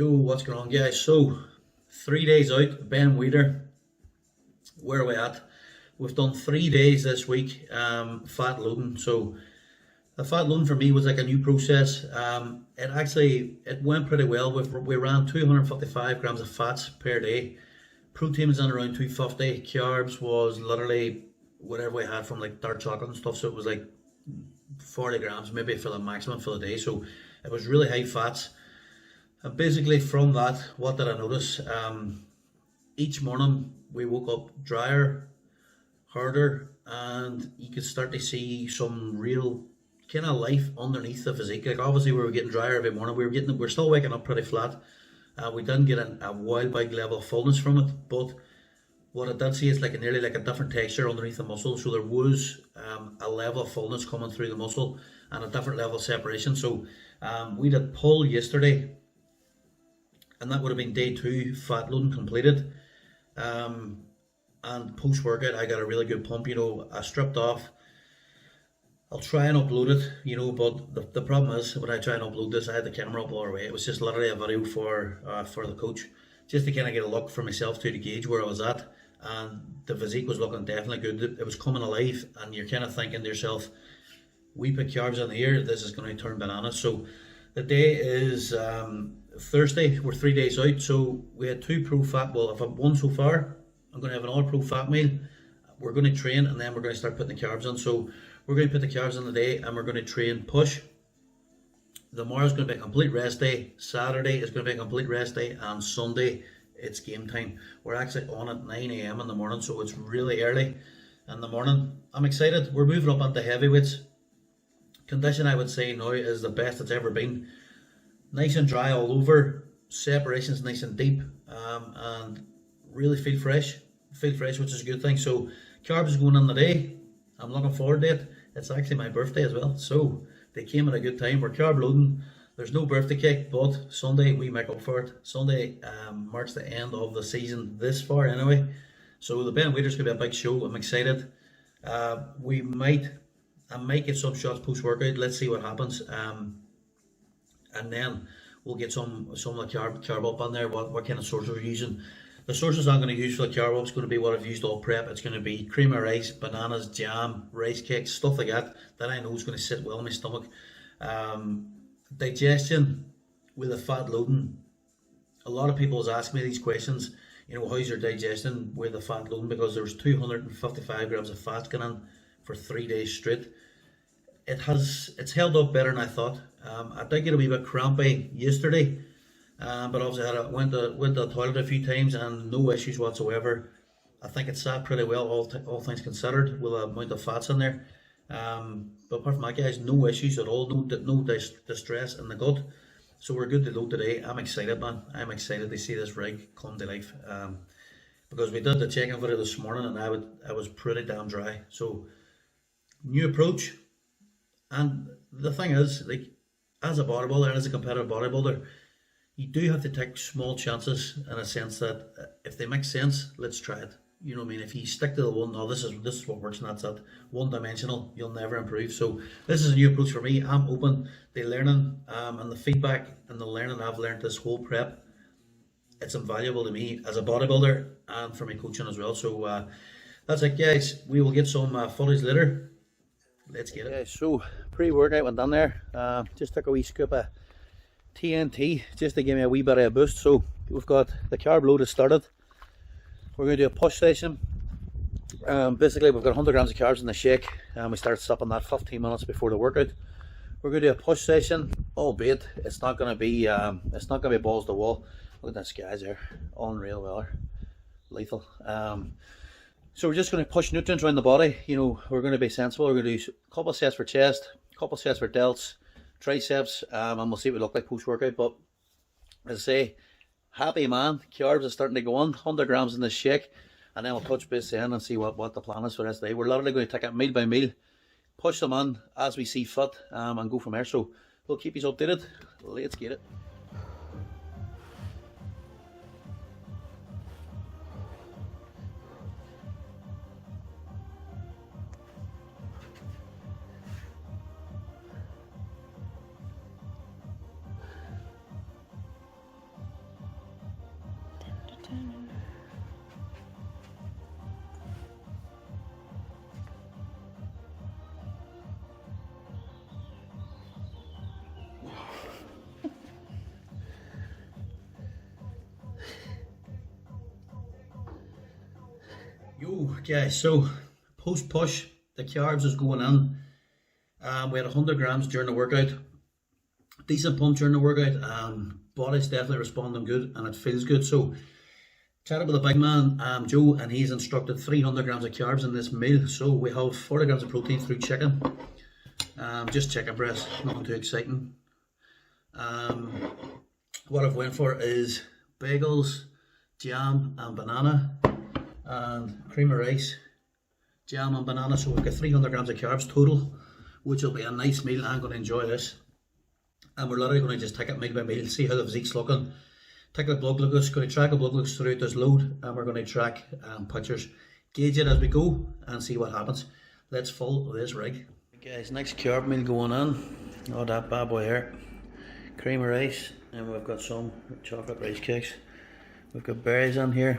Yo, what's going on, guys? So, 3 days out, Ben Weider, where are we at? We've done 3 days this week, fat loading. So, the fat loading for me was like a new process. It went pretty well. We ran 255 grams of fats per day. Protein was in around 250. Carbs was literally whatever we had from like dark chocolate and stuff. So it was like 40 grams, maybe for the maximum for the day. So it was really high fats. And basically from that, what did I notice? Each morning we woke up drier, harder, and you could start to see some real kind of life underneath the physique. Like obviously we were getting drier every morning. We're still waking up pretty flat. We didn't get a wild big level of fullness from it, but what I did see is like nearly like a different texture underneath the muscle. So there was a level of fullness coming through the muscle and a different level of separation. So we did pull yesterday, and that would have been day two fat loading completed. And post workout, I got a really good pump. I stripped off. I'll try and upload it, but the problem is when I try and upload this, I had the camera up all the way. It was just literally a video for the coach, just to kind of get a look for myself to gauge where I was at. And the physique was looking definitely good. It was coming alive, and you're kind of thinking to yourself, we put carbs in here, this is going to turn bananas. So the day is Thursday. We're 3 days out. So we had two pro fat. Well, if I've won so far, I'm going to have an all pro fat meal. We're going to train, and then we're going to start putting the carbs in. So we're going to put the carbs in the day, and we're going to train push. Tomorrow's going to be a complete rest day. Saturday is going to be a complete rest day, and Sunday it's game time. We're actually on at 9 a.m. in the morning, so it's really early in the morning. I'm excited. We're moving up into heavyweights. Condition, I would say now, is the best it's ever been. Nice and dry all over. Separation's nice and deep, and really feel fresh. Feel fresh, which is a good thing. So carbs is going in the day. I'm looking forward to it. It's actually my birthday as well, so they came at a good time. We're carb loading. There's no birthday cake, but Sunday we make up for it. Sunday marks the end of the season this far anyway. So the Ben Weider's gonna be a big show. I'm excited. I might get some shots post workout. Let's see what happens. And then we'll get some of the carb up on there. What kind of sources we're using. The sources I'm going to use for the carb up is going to be what I've used all prep. It's going to be cream of rice, bananas, jam, rice cakes, stuff like that I know is going to sit well in my stomach. Digestion with the fat loading. A lot of people has asked me these questions. How's your digestion with the fat loading? Because there was 255 grams of fat going in for 3 days straight. It's held up better than I thought. I did get a wee bit crampy yesterday. But obviously I went to the toilet a few times and no issues whatsoever. I think it sat pretty well, all things considered, with the amount of fats in there. But apart from that, guys, no issues at all, no distress in the gut. So we're good to load today. I'm excited, man. I'm excited to see this rig come to life. Because we did the check-in video this morning and I was pretty damn dry. So new approach. And the thing is, like, as a bodybuilder and as a competitive bodybuilder, you do have to take small chances in a sense that if they make sense, let's try it. You know what I mean? If you stick to the one, no, this is what works and that's it. One dimensional, you'll never improve. So this is a new approach for me. I'm open to learning, and the feedback and the learning I've learned this whole prep, it's invaluable to me as a bodybuilder and for my coaching as well. So that's it, guys. We will get some footage later. Let's get it. Yeah, so pre-workout went down there. Just took a wee scoop of TNT just to give me a wee bit of a boost. So we've got the carb load has started. We're going to do a push session. Basically we've got 100 grams of carbs in the shake, and we start stopping that 15 minutes before the workout. We're going to do a push session, albeit it's not going to be balls to the wall. Look at that skies there, unreal weather, lethal. So we're just going to push nutrients around the body. We're going to be sensible. We're going to do a couple of sets for chest, a couple of sets for delts, triceps, and we'll see what we look like post workout. But as I say, happy man, carbs is starting to go on, 100 grams in this shake, and then we'll touch base in and see what the plan is for the rest of the day. We're literally going to take it meal by meal, push them in as we see fit, and go from there. So we'll keep you updated. Let's get it. Yo guys, so post push, the carbs is going in. We had 100 grams during the workout. Decent pump during the workout. Body's definitely responding good and it feels good. So chatted with the big man, Joe, and he's instructed 300 grams of carbs in this meal. So we have 40 grams of protein through chicken. Just chicken breast, nothing too exciting. What I've went for is bagels, jam and banana, and cream of rice, jam and banana. So we've got 300 grams of carbs total, which will be a nice meal. I'm going to enjoy this. And we're literally going to just take it meal by meal, see how the physique's looking. Take the blood glucose, going to track the blood glucose throughout this load, and we're going to track pictures, gauge it as we go, and see what happens. Let's follow this rig. Guys, next carb meal going on. Oh, that bad boy here. Cream of rice, and we've got some chocolate rice cakes. We've got berries in here,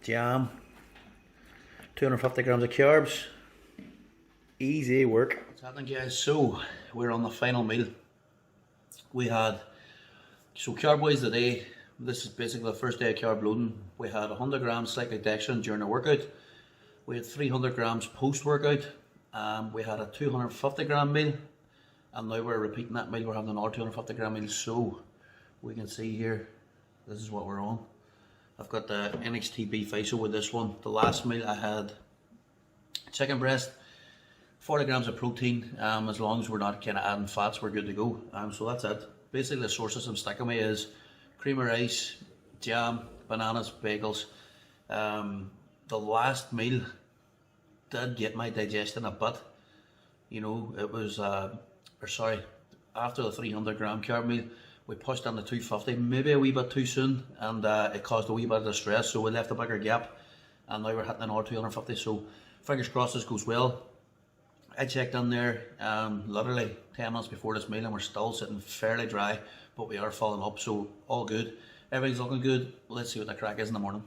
jam, 250 grams of carbs. Easy work. What's happening, guys? So we're on the final meal. We had, so carb wise today, this is basically the first day of carb loading. We had 100 grams cyclodextrin during the workout. We had 300 grams post workout. We had a 250 gram meal, and now we're repeating that meal. We're having another 250 gram meal. So we can see here, this is what we're on. I've got the NXT beef iso with this one. The last meal I had chicken breast, 40 grams of protein. As long as we're not kind of adding fats, we're good to go. So that's it. Basically the sources I'm sticking with is cream of rice, jam, bananas, bagels. The last meal did get my digestion a bit. You know, it was, after the 300 gram carb meal, we pushed on the 250, maybe a wee bit too soon, and it caused a wee bit of distress, so we left a bigger gap, and now we're hitting another 250, so fingers crossed this goes well. I checked in there literally 10 minutes before this meal, and we're still sitting fairly dry, but we are filling up, so all good. Everything's looking good. Let's see what the crack is in the morning.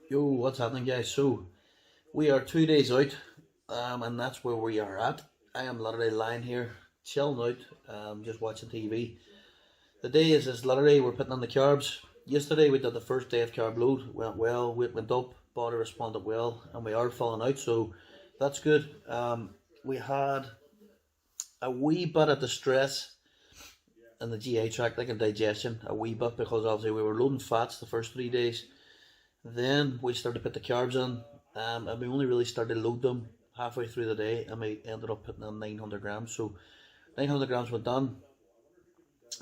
Yo, what's happening, guys? So we are 2 days out, and that's where we are at. I am literally lying here, chilling out, just watching TV. The day is literally, we're putting on the carbs. Yesterday we did the first day of carb load, went well, weight went up, body responded well, and we are falling out, so that's good. We had a wee bit of distress in the GI tract, like in digestion, a wee bit, because obviously we were loading fats the first 3 days. Then we started to put the carbs in, and we only really started to load them halfway through the day, and we ended up putting in 900 grams. So 900 grams went done.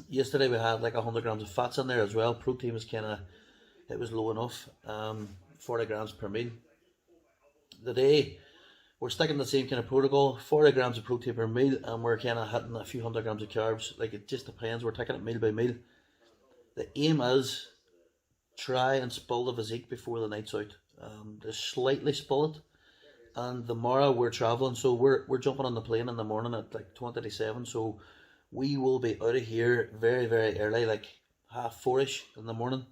Yesterday we had like 100 grams of fats in there as well. Protein was it was low enough, 40 grams per meal. Today we're sticking the same kind of protocol, 40 grams of protein per meal, and we're kind of hitting a few hundred grams of carbs. Like, it just depends, we're taking it meal by meal. The aim is try and spill the physique before the night's out. Just slightly spill it, and tomorrow we're traveling, so we're jumping on the plane in the morning at like 20 to 7, so we will be out of here very, very early, like 4:30ish in the morning.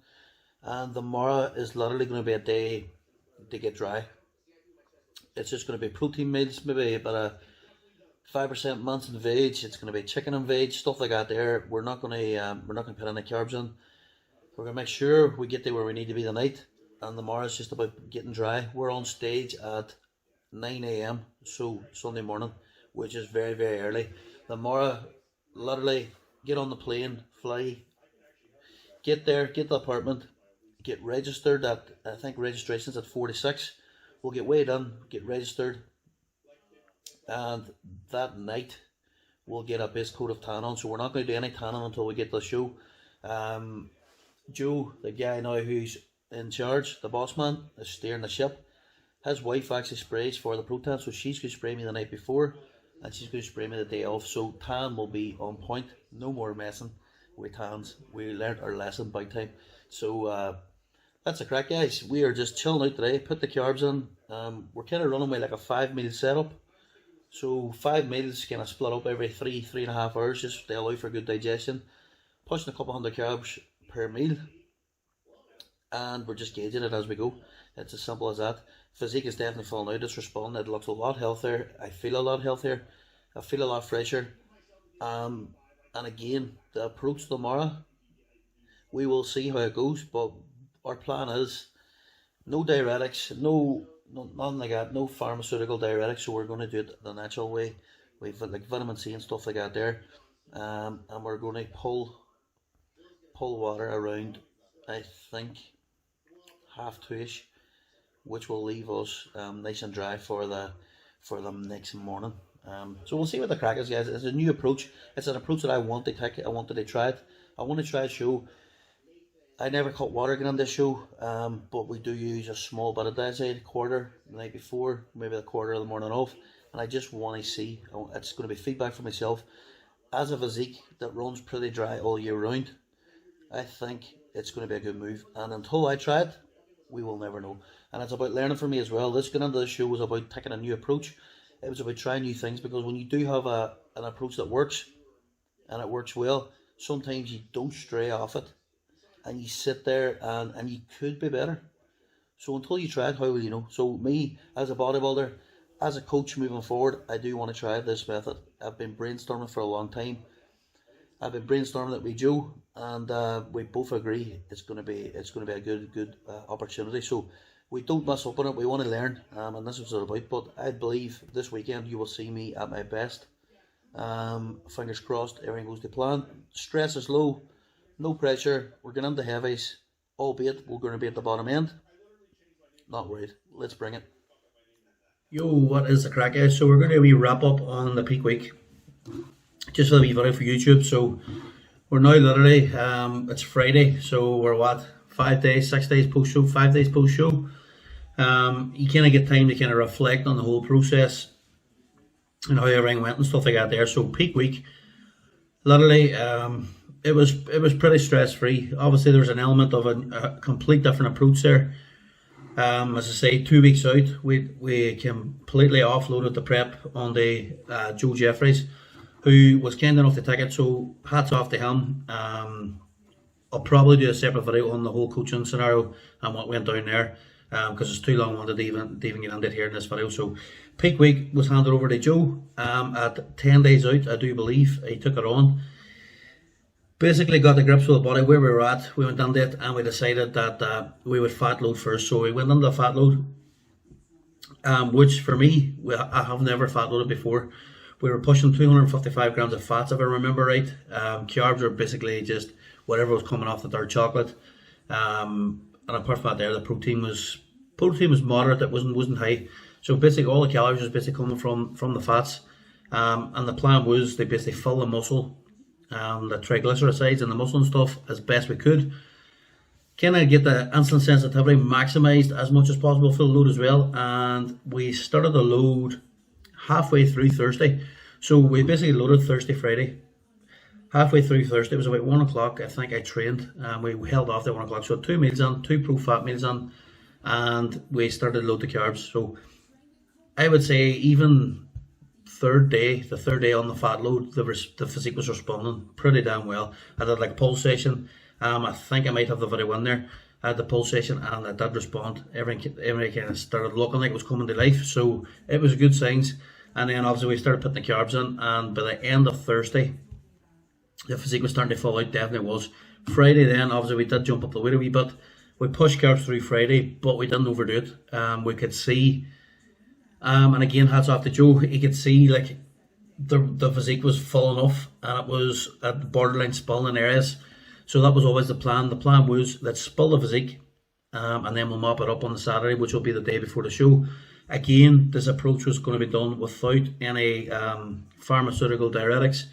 And tomorrow is literally going to be a day to get dry. It's just going to be protein meals, maybe about a 5% mince and veg. It's going to be chicken and veg, stuff like that. There, we're not going to put any carbs in. We're going to make sure we get there where we need to be tonight. And tomorrow is just about getting dry. We're on stage at 9 a.m. so Sunday morning, which is very, very early. Tomorrow, literally get on the plane, fly, get there, get the apartment, get registered at, I think registration's at 46. We'll get weighed in, get registered, and that night we'll get a base coat of tan on. So we're not going to do any tanning until we get to the show. Joe, the guy now who's in charge, the boss man, is steering the ship. His wife actually sprays for the pro tan, so she's going to spray me the night before, and she's going to spray me the day off. So tan will be on point. No more messing with tans. We learned our lesson big time. So that's a crack, guys. We are just chilling out today. Put the carbs in. We're kind of running with like a 5-meal setup. So 5 meals kind of split up every 3.5 hours, just to allow for good digestion. Pushing a couple hundred carbs per meal, and we're just gauging it as we go. It's as simple as that. Physique is definitely falling out. It's responding. It looks a lot healthier. I feel a lot healthier. I feel a lot fresher. And again, the approach tomorrow, we will see how it goes. But our plan is no diuretics, nothing like that, no pharmaceutical diuretics. So we're going to do it the natural way. We've got like vitamin C and stuff like that there. And we're going to pull water around, I think 2:30ish, which will leave us nice and dry for the next morning. So we'll see what the crack is, guys. It's a new approach. It's an approach that I want to take. I wanted to try it. I want to try a show. I never cut water again on this show, but we do use a small bit of diazide, quarter the night before, maybe a quarter of the morning off, and I just want to see. It's going to be feedback for myself. As a physique that runs pretty dry all year round, I think it's going to be a good move, and until I try it, we will never know. And it's about learning for me as well. This getting into the show was about taking a new approach. It was about trying new things, because when you do have an approach that works, and it works well, sometimes you don't stray off it, and you sit there and you could be better. So until you try it, how will you know? So me, as a bodybuilder, as a coach moving forward, I do want to try this method. I've been brainstorming for a long time. I've been brainstorming it with Joe, and we both agree it's going to be a good opportunity. So we don't mess up on it. We want to learn, and this is what it's about. But I believe this weekend you will see me at my best. Fingers crossed, everything goes to plan. Stress is low, no pressure. We're going into heavies, albeit we're going to be at the bottom end. Not worried. Let's bring it. Yo, what is the crack, guys? So we're going to do a wee wrap up on the peak week, just for the wee video for YouTube. So we're now literally, it's Friday, so we're what, 5 days, 6 days post show, 5 days post show. You kind of get time to kind of reflect on the whole process and how everything went and stuff like that there. So peak week, literally, it was pretty stress free. Obviously there was an element of a complete different approach there. As I say, 2 weeks out, we completely offloaded the prep on the Joe Jeffries, who was kind enough to take it. So hats off to him. I'll probably do a separate video on the whole coaching scenario and what went down there, because it's too long-winded to even get into it here in this video. So peak week was handed over to Joe at 10 days out, I do believe. He took it on. Basically got the grips with the body where we were at. We went into it and we decided that we would fat load first. So we went into the fat load, which for me, I have never fat loaded before. We were pushing 255 grams of fats, if I remember right. Carbs are basically just whatever was coming off the dark chocolate. And apart from that there, the protein was moderate, it wasn't high. So basically all the calories was basically coming from the fats. And the plan was to basically fill the muscle, the triglycerides and the muscle and stuff as best we could. Kind of get the insulin sensitivity maximized as much as possible for the load as well. And we started the load halfway through Thursday. So we basically loaded Thursday, Friday. Halfway through Thursday, it was about 1 o'clock, I think I trained, and we held off at 1 o'clock. So 2 meals in, 2 pro fat meals in, and we started to load the carbs. So I would say even the third day on the fat load, the physique was responding pretty damn well. I did like pulse session. I think I might have the video in there. I had the pulse session and it did respond. Everything kind of started looking like it was coming to life. So it was good signs. And then obviously we started putting the carbs in, and by the end of Thursday, the physique was starting to fall out. Definitely was. Friday then, obviously we did jump up the weight a wee bit. We pushed carbs through Friday, but we didn't overdo it. We could see, and again, hats off to Joe. He could see like the physique was falling off, and it was at the borderline spilling in areas. So that was always the plan. The plan was, let's spill the physique, and then we'll mop it up on the Saturday, which will be the day before the show. Again, this approach was going to be done without any pharmaceutical diuretics.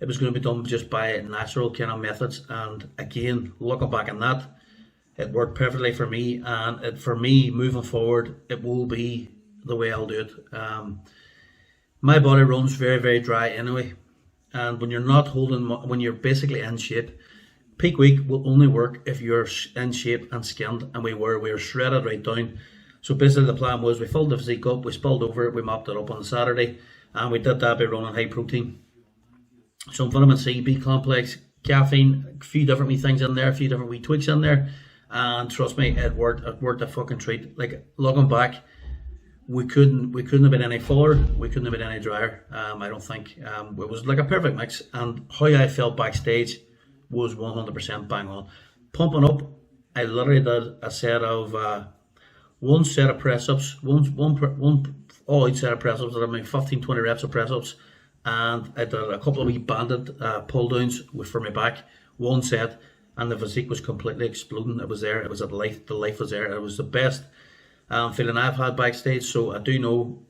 It was going to be done just by natural kind of methods. And again, looking back on that, it worked perfectly for me. And for me, moving forward, it will be the way I'll do it. My body runs very, very dry anyway. And when you're not when you're basically in shape, peak week will only work if you're in shape and skinned. And we were shredded right down. So basically the plan was, we filled the physique up, we spilled over it, we mopped it up on the Saturday, and we did that by running high protein. Some vitamin C, B complex, caffeine, a few different wee things in there, a few different wee tweaks in there, and trust me, it worked a fucking treat. Like, looking back, we couldn't have been any fuller, we couldn't have been any drier, I don't think. It was like a perfect mix, and how I felt backstage was 100% bang on. Pumping up, I literally did a set of one set of press-ups, one all-out set of press-ups. I did maybe 15-20 reps of press-ups, and I did a couple of wee banded pull-downs for my back, one set, and the physique was completely exploding. It was there, it was at life, the life was there. It was the best feeling I've had backstage, so I do know,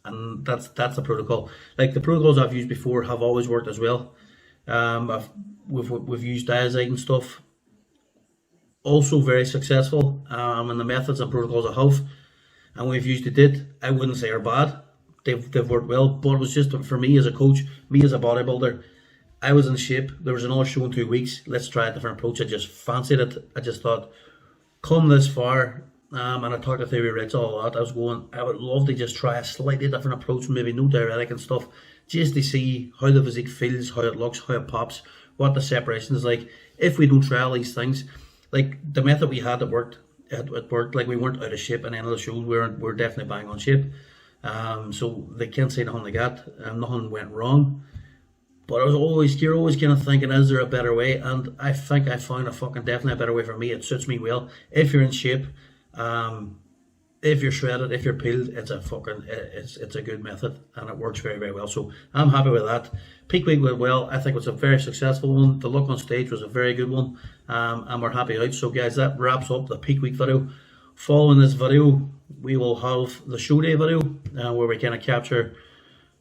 and that's the protocol. Like, the protocols I've used before have always worked as well. We've used Diazite and stuff, also very successful, and the methods and protocols I have, and we've used it, I wouldn't say are bad. They've worked well, but it was just, for me as a coach, me as a bodybuilder, I was in shape. There was another show in 2 weeks. Let's try a different approach. I just fancied it. I just thought, come this far, and I talked to Theory Rachel a lot. I was going, I would love to just try a slightly different approach, maybe no diuretic and stuff, just to see how the physique feels, how it looks, how it pops, what the separation is like. If we don't try all these things, like the method we had, it worked. It worked. Like, we weren't out of shape at the end of the show. We're definitely bang on shape. So they can't say nothing like that. Nothing went wrong. But you're always kind of thinking, is there a better way? And I think I found definitely a better way for me. It suits me well. If you're in shape, if you're shredded, if you're peeled, it's a good method, and it works very, very well. So I'm happy with that. Peak week went well. I think it was a very successful one. The look on stage was a very good one, and we're happy out. So guys, that wraps up the peak week video. Following this video, we will have the show day video, where we kind of capture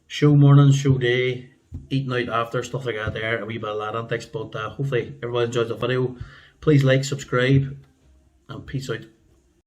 show morning, show day, eating out after, stuff like that there, a wee bit of that antics. But hopefully everybody enjoys the video. Please like, subscribe, and peace out.